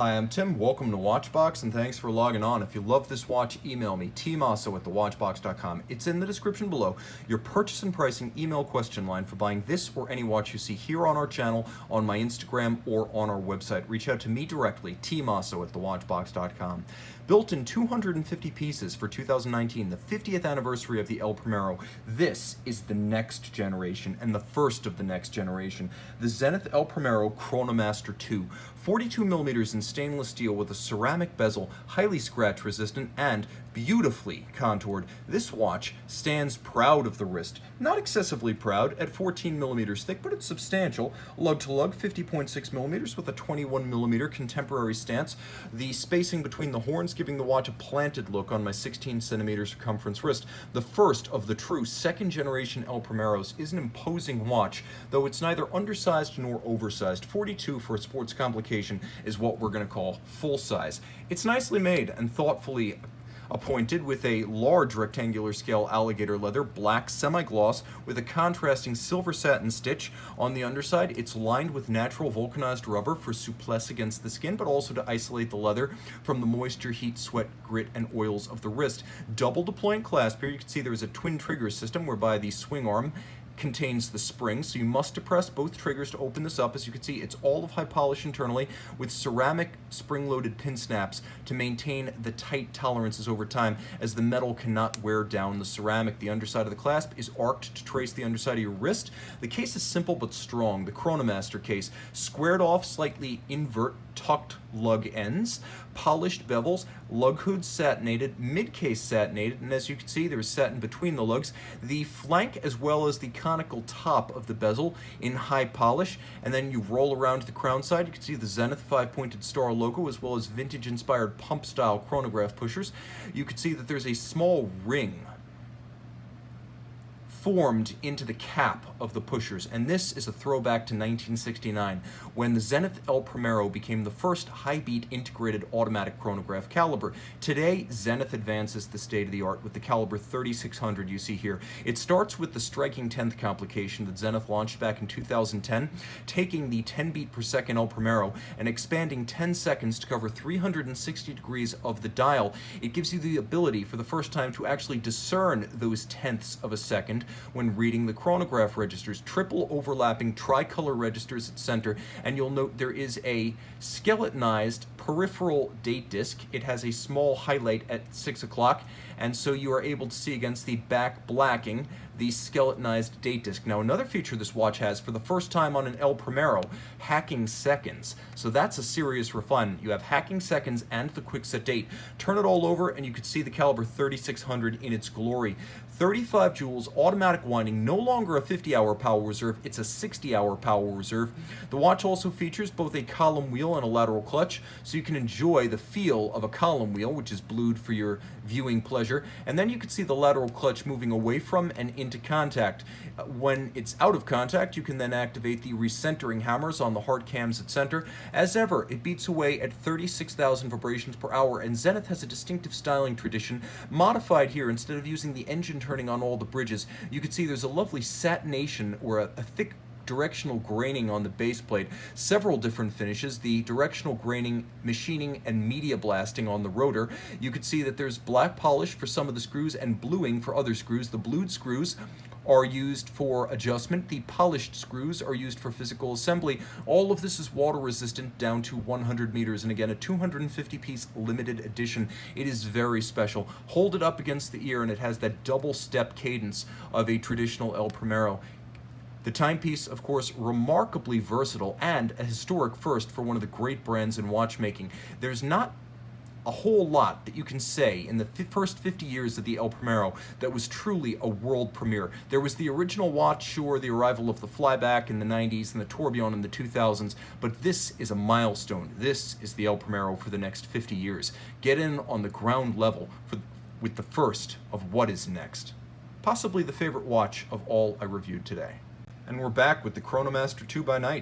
Hi, I'm Tim. Welcome to Watchbox, and thanks for logging on. If you love this watch, email me, tmosso at thewatchbox.com. It's in the description below, your purchase and pricing email question line for buying this or any watch you see here on our channel, on my Instagram, or on our website. Reach out to me directly, tmosso at thewatchbox.com. Built in 250 pieces for 2019, the 50th anniversary of the El Primero, this is the next generation and the first of the next generation. The Zenith El Primero Chronomaster 2, 42 millimeters in stainless steel with a ceramic bezel, highly scratch resistant and beautifully contoured. This watch stands proud of the wrist, not excessively proud at 14 millimeters thick, but it's substantial. Lug-to-lug, 50.6 millimeters with a 21 millimeter contemporary stance. The spacing between the horns giving the watch a planted look on my 16 centimeter circumference wrist. The first of the true second generation El Primeros is an imposing watch, though it's neither undersized nor oversized. 42 for a sports complication is what we're going to call full size. It's nicely made and thoughtfully appointed with a large rectangular scale alligator leather, black semi-gloss with a contrasting silver satin stitch on the underside. It's lined with natural vulcanized rubber for souplesse against the skin, but also to isolate the leather from the moisture, heat, sweat, grit, and oils of the wrist. Double deploying clasp here. You can see there is a twin trigger system whereby the swing arm contains the spring, so you must depress both triggers to open this up. As you can see, it's all of high polish internally with ceramic spring-loaded pin snaps to maintain the tight tolerances over time, as the metal cannot wear down the ceramic. The underside of the clasp is arced to trace the underside of your wrist. The case is simple but strong. The Chronomaster case, squared off, slightly invert tucked lug ends, polished bevels, lug hoods satinated, mid-case satinated, and as you can see, there's satin between the lugs. The flank as well as the conical top of the bezel in high polish, and then you roll around to the crown side. You can see the Zenith 5-pointed star logo as well as vintage-inspired pump-style chronograph pushers. You can see that there's a small ring formed into the cap of the pushers, and this is a throwback to 1969 when the Zenith El Primero became the first high-beat integrated automatic chronograph caliber. Today, Zenith advances the state-of-the-art with the caliber 3600 you see here. It starts with the striking 10th complication that Zenith launched back in 2010, taking the 10 beat per second El Primero and expanding 10 seconds to cover 360 degrees of the dial. It gives you the ability for the first time to actually discern those tenths of a second when reading the chronograph registers. Triple overlapping tricolor registers at center, and you'll note there is a skeletonized peripheral date disc. It has a small highlight at 6 o'clock, and so you are able to see against the back blacking the skeletonized date disc. Now, another feature this watch has for the first time on an El Primero, hacking seconds. So that's a serious refinement. You have hacking seconds and the quick set date. Turn it all over and you can see the caliber 3600 in its glory. 35 joules, automatic winding, no longer a 50-hour power reserve, it's a 60-hour power reserve. The watch also features both a column wheel and a lateral clutch, so you can enjoy the feel of a column wheel, which is blued for your viewing pleasure, and then you can see the lateral clutch moving away from and into contact. When it's out of contact, you can then activate the recentering hammers on the hard cams at center. As ever, it beats away at 36,000 vibrations per hour, and Zenith has a distinctive styling tradition, modified here. Instead of using the engine turning on all the bridges, you can see there's a lovely satination or a thick directional graining on the base plate, several different finishes, the directional graining, machining, and media blasting on the rotor. You can see that there's black polish for some of the screws and bluing for other screws. The blued screws are used for adjustment. The polished screws are used for physical assembly. All of this is water resistant down to 100 meters, and again, a 250 piece limited edition. It is very special. Hold it up against the ear and it has that double step cadence of a traditional El Primero. The timepiece, of course, remarkably versatile and a historic first for one of the great brands in watchmaking. There's not a whole lot that you can say in the first 50 years of the El Primero that was truly a world premiere. There was the original watch, sure, the arrival of the flyback in the 90s and the tourbillon in the 2000s, but this is a milestone. This is the El Primero for the next 50 years. Get in on the ground level with the first of what is next. Possibly the favorite watch of all I reviewed today. And we're back with the Chronomaster 2 by night.